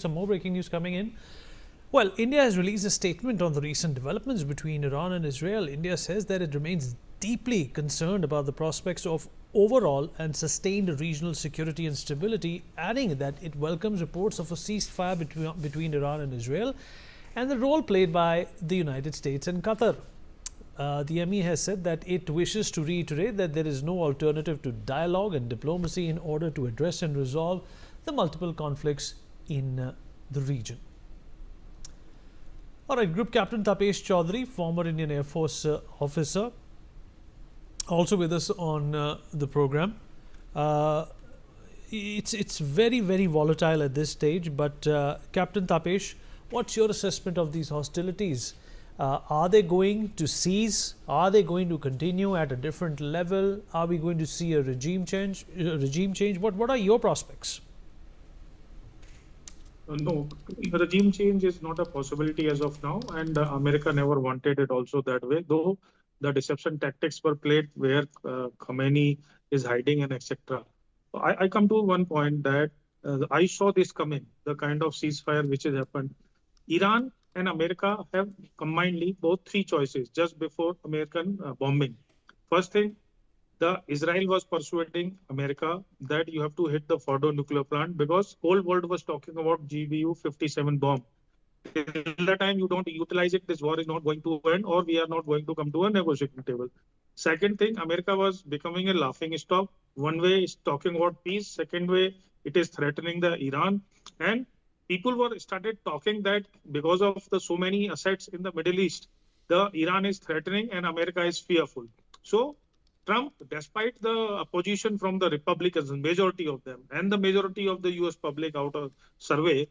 Some more breaking news coming in. Well, India has released a statement on the recent developments between Iran and Israel. India says that it remains deeply concerned about the prospects of overall and sustained regional security and stability, adding that it welcomes reports of a ceasefire between Iran and Israel and the role played by the United States and Qatar. The ME has said that it wishes to reiterate that there is no alternative to dialogue and diplomacy in order to address and resolve the multiple conflicts in the region. All right, Group Captain Tapesh Chaudhary, former Indian Air Force officer, also with us on the program. It's very, very volatile at this stage, but Captain Tapesh, what's your assessment of these hostilities? Are they going to cease? Are they going to continue at a different level? Are we going to see a regime change? What are your prospects? No, the regime change is not a possibility as of now, and America never wanted it also that way, though the deception tactics were played where Khomeini is hiding and etc. I come to one point that I saw this coming, the kind of ceasefire which has happened. Iran and America have combinedly both three choices just before American bombing. First thing, the Israel was persuading America that you have to hit the Fordo nuclear plant because whole world was talking about GBU-57 bomb. Till the time you don't utilize it, this war is not going to end, or we are not going to come to a negotiating table. Second thing, America was becoming a laughing stock. One way is talking about peace. Second way, it is threatening the Iran. And people were started talking that because of the so many assets in the Middle East, the Iran is threatening and America is fearful. So Trump, despite the opposition from the Republicans, majority of them, and the majority of the US public out of survey,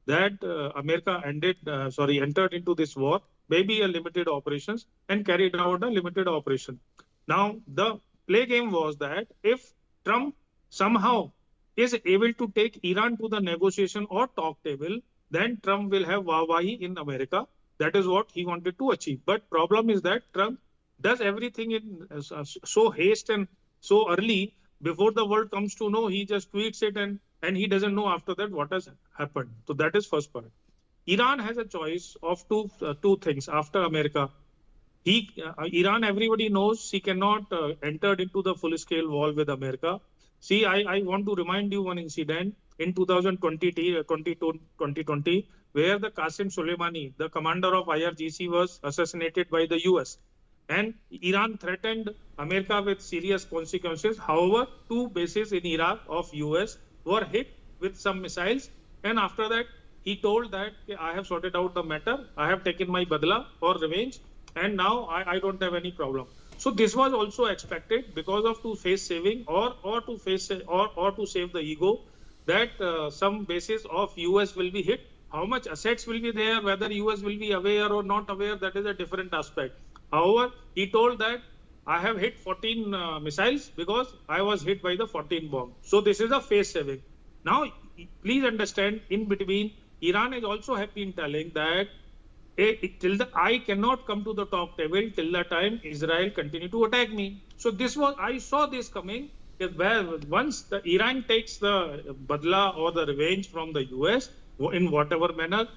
that America entered into this war, maybe a limited operations, and carried out a limited operation. Now, the play game was that if Trump somehow is able to take Iran to the negotiation or talk table, then Trump will have wahi in America. That is what he wanted to achieve. But problem is that Trump does everything in so haste and so early before the world comes to know. He just tweets it and he doesn't know after that what has happened. So that is first part. Iran has a choice of two things after America. Iran, everybody knows he cannot enter into the full-scale war with America. See, I want to remind you one incident in 2020, where the Qasem Soleimani, the commander of IRGC, was assassinated by the US. And Iran threatened America with serious consequences. However, two bases in Iraq of US were hit with some missiles. And after that, he told that I have sorted out the matter. I have taken my badla or revenge. And now I don't have any problem. So this was also expected because of to face saving or to save the ego, that some bases of US will be hit. How much assets will be there, whether US will be aware or not aware, that is a different aspect. However, he told that I have hit 14 missiles because I was hit by the 14 bomb. So this is a face saving. Now, please understand, in between, Iran is also have been telling that I cannot come to the talk table till the time Israel continue to attack me. So I saw this coming. Where once the Iran takes the badla or the revenge from the US in whatever manner,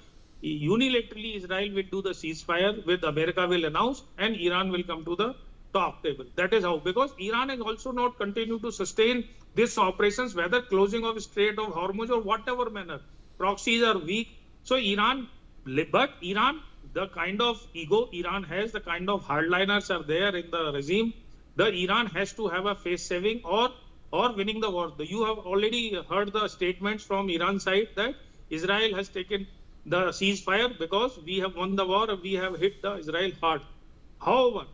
unilaterally Israel will do the ceasefire, with America will announce, and Iran will come to the talk table. That is how, because Iran has also not continued to sustain these operations, whether closing of Strait of Hormuz or whatever manner. Proxies are weak. So but Iran, the kind of ego Iran has, the kind of hardliners are there in the regime, the Iran has to have a face saving or winning the war. You have already heard the statements from Iran side that Israel has taken the ceasefire because we have won the war, we have hit the Israel hard. However,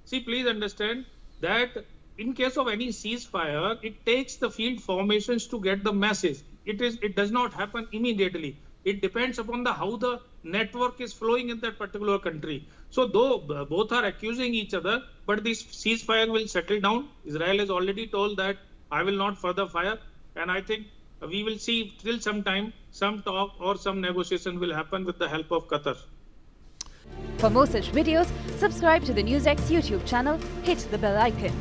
see, please understand that in case of any ceasefire, it takes the field formations to get the message. It does not happen immediately. It depends upon how the network is flowing in that particular country. So though both are accusing each other, but this ceasefire will settle down. Israel has already told that I will not further fire, and I think we will see till some time, some talk or some negotiation will happen with the help of Qatar. For more such videos, subscribe to the Newsx YouTube channel, hit the bell icon.